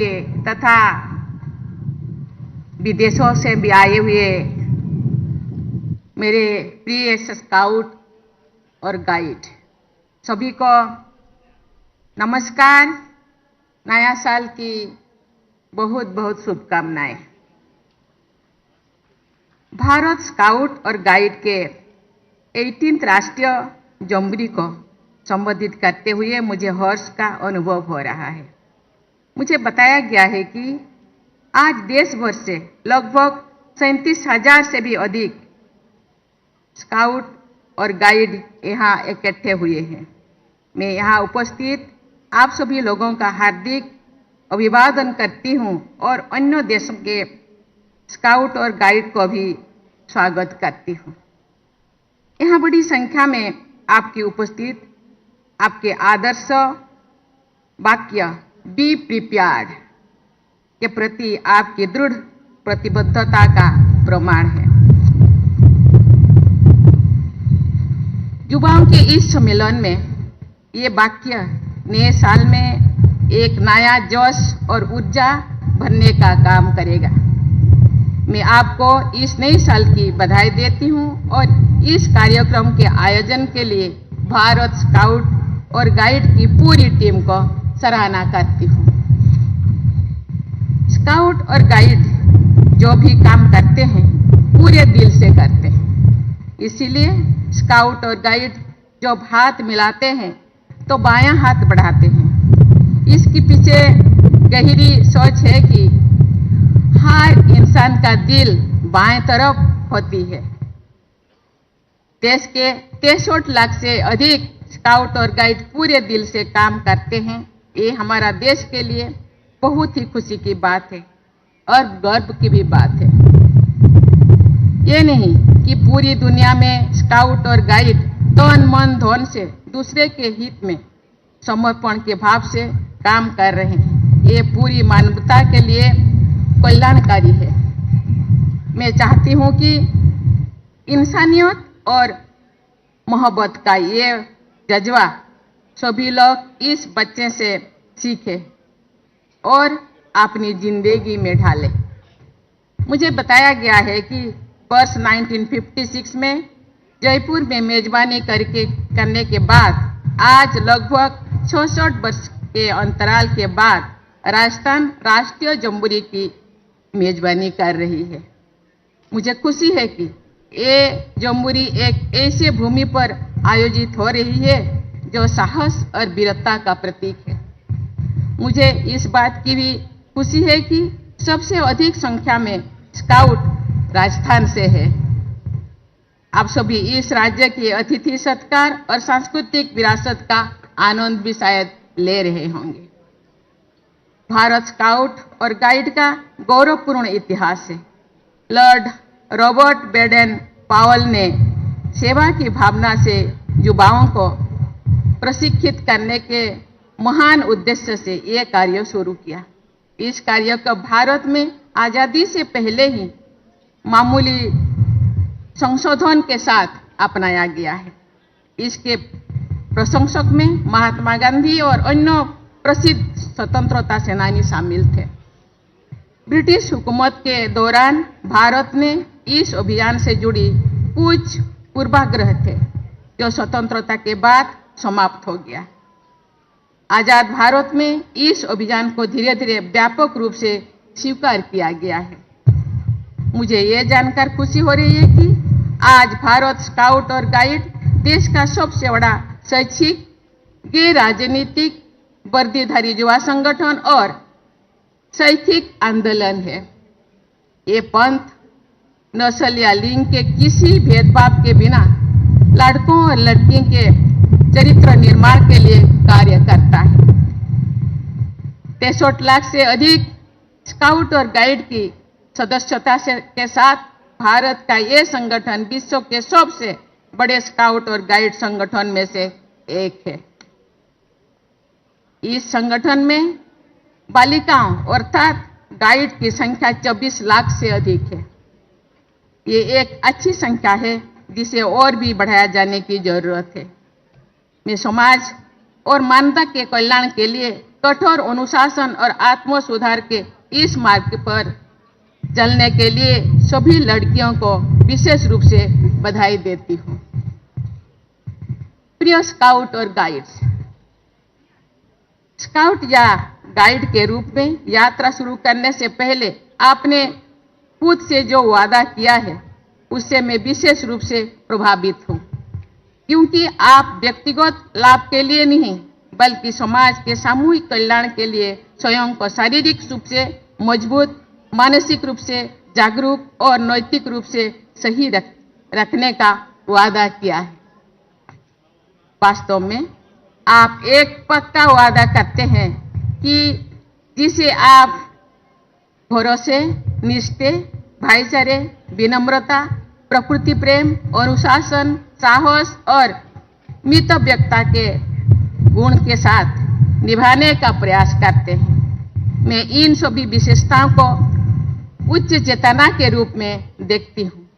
के तथा विदेशों से भी आए हुए मेरे प्रिय स्काउट और गाइड सभी को नमस्कार। नया साल की बहुत बहुत शुभकामनाएं। भारत स्काउट और गाइड के 18th राष्ट्रीय जंबूरी को संबोधित करते हुए मुझे हर्ष का अनुभव हो रहा है। मुझे बताया गया है कि आज देश भर से लगभग 37,000 से भी अधिक स्काउट और गाइड यहाँ इकट्ठे हुए हैं। मैं यहाँ उपस्थित आप सभी लोगों का हार्दिक अभिवादन करती हूँ और अन्य देशों के स्काउट और गाइड को भी स्वागत करती हूँ। यहाँ बड़ी संख्या में आपकी उपस्थित आपके आदर्श वाक्य बी प्रिपेयर्ड के प्रति आपकी दृढ़ प्रतिबद्धता का प्रमाण है। युवाओं के इस सम्मेलन में ये वाक्य नए साल में एक नया जोश और ऊर्जा भरने का काम करेगा। मैं आपको इस नए साल की बधाई देती हूँ और इस कार्यक्रम के आयोजन के लिए भारत स्काउट और गाइड की पूरी टीम को सराहना करती हूँ। स्काउट और गाइड जो भी काम करते हैं पूरे दिल से करते हैं। इसीलिए स्काउट और गाइड जब हाथ मिलाते हैं तो बायां हाथ बढ़ाते हैं। इसके पीछे गहरी सोच है कि हर इंसान का दिल बाएं तरफ होती है। देश के 63 लाख से अधिक स्काउट और गाइड पूरे दिल से काम करते हैं। ये हमारा देश के लिए बहुत ही खुशी की बात है और गर्व की भी बात है। ये नहीं कि पूरी दुनिया में स्काउट और गाइड तन मन धन से दूसरे के हित में समर्पण के भाव से काम कर रहे हैं। ये पूरी मानवता के लिए कल्याणकारी है। मैं चाहती हूँ कि इंसानियत और मोहब्बत का ये जज्बा सभी लोग इस बच्चे से सीखें और अपनी जिंदगी में ढालें। मुझे बताया गया है कि वर्ष 1956 में जयपुर में मेजबानी करने के बाद आज लगभग 66 वर्ष के अंतराल के बाद राजस्थान राष्ट्रीय जंबूरी की मेजबानी कर रही है। मुझे खुशी है कि ये जंबूरी एक ऐसे भूमि पर आयोजित हो रही है जो साहस और वीरता का प्रतीक है। मुझे इस बात की भी खुशी है कि सबसे अधिक संख्या में स्काउट राजस्थान से है। आप सभी इस राज्य के अतिथि सत्कार और सांस्कृतिक विरासत का आनंद भी शायद ले रहे होंगे। भारत स्काउट और गाइड का गौरवपूर्ण इतिहास है। लॉर्ड रॉबर्ट बेडन पावेल ने सेवा की भावना से युवाओं को प्रशिक्षित करने के महान उद्देश्य से ये कार्य शुरू किया। इस कार्य को भारत में आजादी से पहले ही मामूली संशोधन के साथ अपनाया गया है। इसके प्रशंसक में महात्मा गांधी और अन्य प्रसिद्ध स्वतंत्रता सेनानी शामिल थे। ब्रिटिश हुकूमत के दौरान भारत में इस अभियान से जुड़ी कुछ पूर्वाग्रह थे जो स्वतंत्रता के बाद समाप्त हो गया। आजाद भारत में इस अभियान को धीरे धीरे व्यापक रूप से स्वीकार किया गया है। मुझे ये जानकर खुशी हो रही है कि आज भारत स्काउट और गाइड देश का सबसे बड़ा शैक्षिक, गैर राजनीतिक, वर्दीधारी युवा संगठन और शैक्षिक आंदोलन है। ये पंथ नस्ल या लिंग के किसी भेदभाव के बिना लड़कों और लड़कियों के चरित्र निर्माण के लिए कार्य करता है। 63 लाख से अधिक स्काउट और गाइड की सदस्यता के साथ भारत का ये संगठन विश्व के सबसे बड़े स्काउट और गाइड संगठन में से एक है। इस संगठन में बालिकाओं अर्थात गाइड की संख्या 24 लाख से अधिक है। ये एक अच्छी संख्या है जिसे और भी बढ़ाया जाने की जरूरत है। मैं समाज और मानवता के कल्याण के लिए कठोर अनुशासन और आत्म सुधार के इस मार्ग पर चलने के लिए सभी लड़कियों को विशेष रूप से बधाई देती हूँ। प्रिय स्काउट और गाइड्स, स्काउट या गाइड के रूप में यात्रा शुरू करने से पहले आपने खुद से जो वादा किया है उससे मैं विशेष रूप से प्रभावित हूँ, क्योंकि आप व्यक्तिगत लाभ के लिए नहीं बल्कि समाज के सामूहिक कल्याण के लिए स्वयं को शारीरिक रूप से मजबूत, मानसिक रूप से जागरूक और नैतिक रूप से सही रखने का वादा किया है। वास्तव में आप एक पक्का वादा करते हैं कि जिसे आप भरोसे, निष्ठे, भाईचारे, विनम्रता, प्रकृति प्रेम, अनुशासन, साहस और मितव्ययता के गुण के साथ निभाने का प्रयास करते हैं। मैं इन सभी विशेषताओं को उच्च चेतना के रूप में देखती हूँ,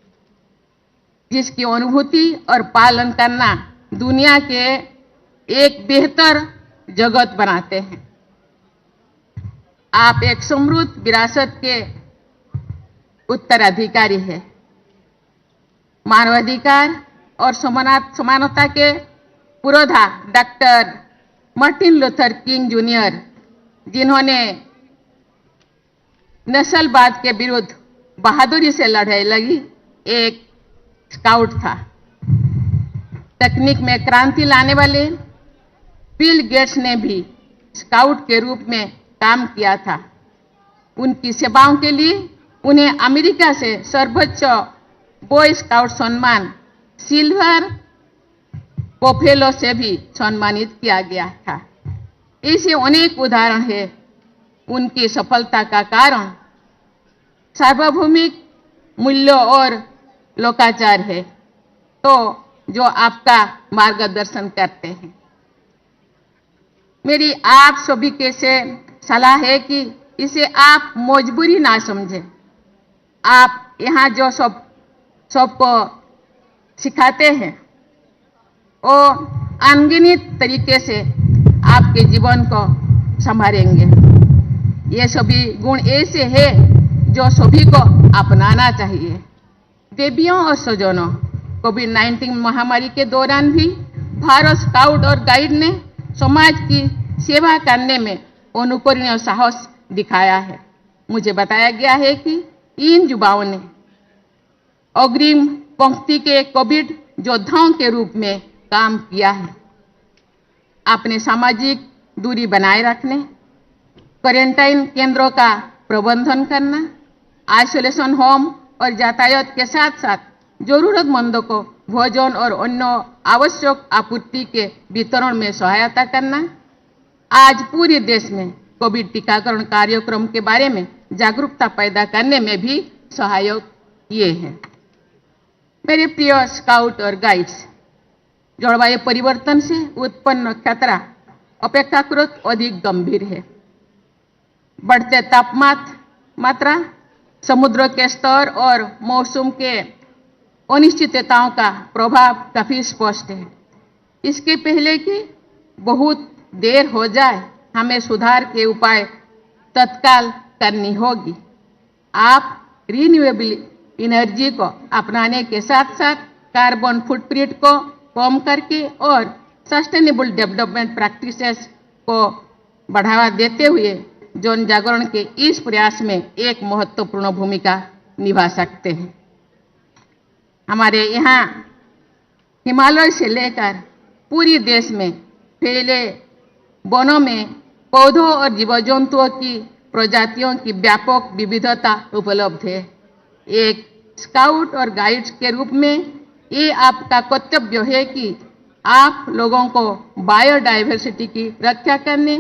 जिसकी अनुभूति और पालन करना दुनिया के एक बेहतर जगत बनाते हैं। आप एक समृद्ध विरासत के उत्तराधिकारी हैं। मानवाधिकार और समानता के पुरोधा doctor Martin Luther King junior, जिन्होंने नस्लवाद के विरुद्ध बहादुरी से लड़ाई लड़ी, एक स्काउट था। तकनीक में क्रांति लाने वाले बिल गेट्स ने भी स्काउट के रूप में काम किया था। उनकी सेवाओं के लिए उन्हें अमेरिका से सर्वोच्च बॉय स्काउट सम्मान सिल्वर बफेलो से भी सम्मानित किया गया था। ऐसे अनेक उदाहरण हैं। उनकी सफलता का कारण सार्वभौमिक मूल्यों और लोकाचार है, तो जो आपका मार्गदर्शन करते हैं। मेरी आप सभी के से सलाह है कि इसे आप मजबूरी ना समझें। आप यहाँ जो सबको सिखाते हैं वो अनगिनत तरीके से आपके जीवन को संभालेंगे। ये सभी गुण ऐसे हैं जो सभी को अपनाना चाहिए। देवियों और सज्जनों, कोविड-19 महामारी के दौरान भी भारत स्काउट और गाइड ने समाज की सेवा करने में अनुकरणीय साहस दिखाया है। मुझे बताया गया है कि इन युवाओं ने अग्रिम पंक्ति के कोविड योद्धाओं के रूप में काम किया है। आपने सामाजिक दूरी बनाए रखने, क्वारंटाइन केंद्रों का प्रबंधन करना, आइसोलेशन होम और यातायात के साथ साथ जरूरतमंदों को भोजन और अन्य आवश्यक आपूर्ति के वितरण में सहायता करना, आज पूरे देश में कोविड टीकाकरण कार्यक्रम के बारे में जागरूकता पैदा करने में भी सहायक किए हैं। मेरे प्रिय स्काउट और गाइड्स, जलवायु परिवर्तन से उत्पन्न खतरा अपेक्षाकृत अधिक गंभीर है। बढ़ते तापमात्रा, समुद्र के स्तर और मौसम के अनिश्चितताओं का प्रभाव काफी स्पष्ट है। इसके पहले कि बहुत देर हो जाए, हमें सुधार के उपाय तत्काल करनी होगी। आप रिन्यूएबल एनर्जी को अपनाने के साथ साथ कार्बन फुटप्रिंट को कम करके और सस्टेनेबल डेवलपमेंट प्रैक्टिसेस को बढ़ावा देते हुए जन जागरण के इस प्रयास में एक महत्वपूर्ण भूमिका निभा सकते हैं। हमारे यहाँ हिमालय से लेकर पूरे देश में फैले वनों में पौधों और जीव जंतुओं की प्रजातियों की व्यापक विविधता उपलब्ध है। एक स्काउट और गाइड्स के रूप में ये आपका कर्तव्य है कि आप लोगों को बायोडाइवर्सिटी की रक्षा करने,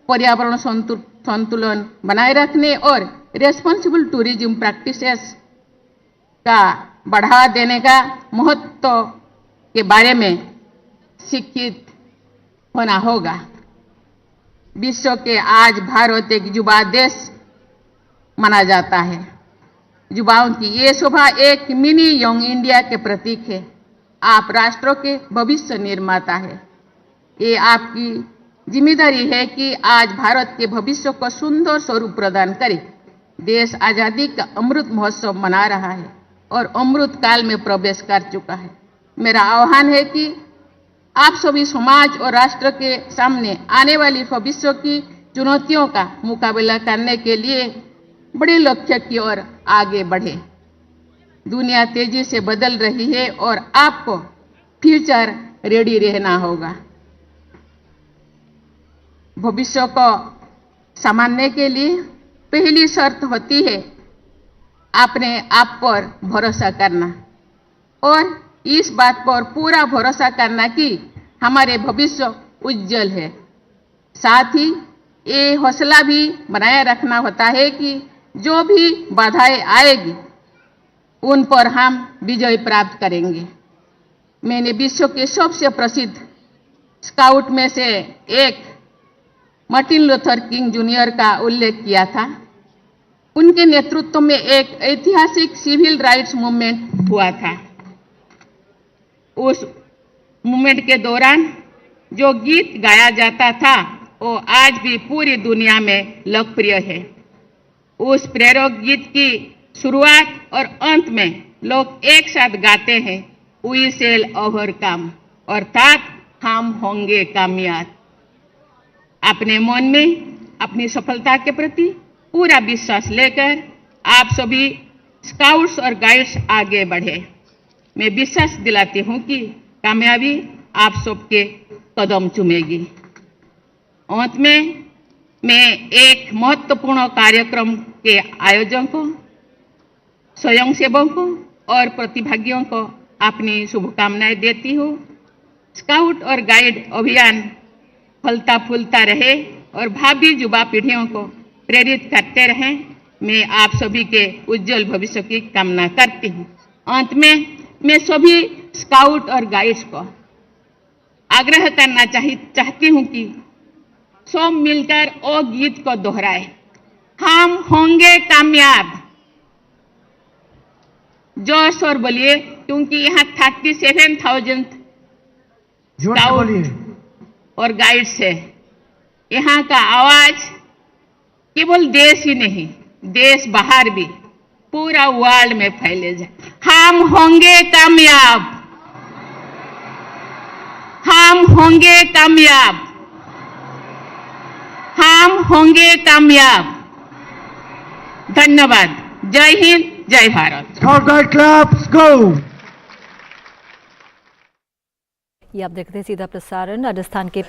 पर्यावरण संतुलन बनाए रखने और रेस्पॉन्सिबल टूरिज्म प्रैक्टिसेस का बढ़ावा देने का महत्व के बारे में शिक्षित होना होगा। विश्व के आज भारत एक युवा देश माना जाता है। युवाओं की ये शोभा एक मिनी यंग इंडिया के प्रतीक है। आप राष्ट्रों के भविष्य निर्माता है। ये आपकी जिम्मेदारी है कि आज भारत के भविष्य को सुंदर स्वरूप प्रदान करे। देश आजादी का अमृत महोत्सव मना रहा है और अमृत काल में प्रवेश कर चुका है। मेरा आह्वान है कि आप सभी समाज और राष्ट्र के सामने आने वाली भविष्य की चुनौतियों का मुकाबला करने के लिए बड़े लक्ष्य की ओर आगे बढ़े। दुनिया तेजी से बदल रही है और आपको फ्यूचर रेडी रहना होगा। भविष्य को संभालने के लिए पहली शर्त होती है अपने आप पर भरोसा करना और इस बात पर पूरा भरोसा करना कि हमारे भविष्य उज्जवल है। साथ ही ये हौसला भी बनाए रखना होता है कि जो भी बाधाएं आएगी उन पर हम विजय प्राप्त करेंगे। मैंने विश्व के सबसे प्रसिद्ध स्काउट में से एक मार्टिन लूथर किंग जूनियर का उल्लेख किया था। उनके नेतृत्व में एक ऐतिहासिक सिविल राइट्स मूवमेंट हुआ था। उस मूवमेंट के दौरान जो गीत गाया जाता था वो आज भी पूरी दुनिया में लोकप्रिय है। उस प्रेरक गीत की शुरुआत और अंत में लोग एक साथ गाते हैं, वी शैल ओवरकम, अर्थात हम होंगे कामयाब। अपने मन में अपनी सफलता के प्रति पूरा विश्वास लेकर आप सभी स्काउट्स और गाइड्स आगे बढ़े। मैं विश्वास दिलाती हूं कि कामयाबी आप सबके कदम चूमेगी। अंत में मैं एक महत्वपूर्ण कार्यक्रम के आयोजकों, स्वयंसेवकों और प्रतिभागियों को अपनी शुभकामनाएं देती हूँ। स्काउट और गाइड अभियान फलता फूलता रहे और भावी युवा पीढ़ियों को प्रेरित करते रहें। मैं आप सभी के उज्जवल भविष्य की कामना करती हूँ। अंत में मैं सभी स्काउट और गाइड्स को आग्रह करना चाहती हूँ कि सब मिलकर वो गीत को दोहराए, हम होंगे कामयाब। जोश और बोलिए, क्योंकि यहाँ 37,000 स्काउट और गाइड्स है। यहाँ का आवाज केवल देश ही नहीं, देश बाहर भी पूरा वर्ल्ड में फैले जाए। हम होंगे कामयाब, हम होंगे कामयाब, हम होंगे कामयाब। धन्यवाद। जय हिंद, जय Bharat. Scout Guide Clubs, go! ये आप देखते हैं सीधा प्रसारण राजस्थान के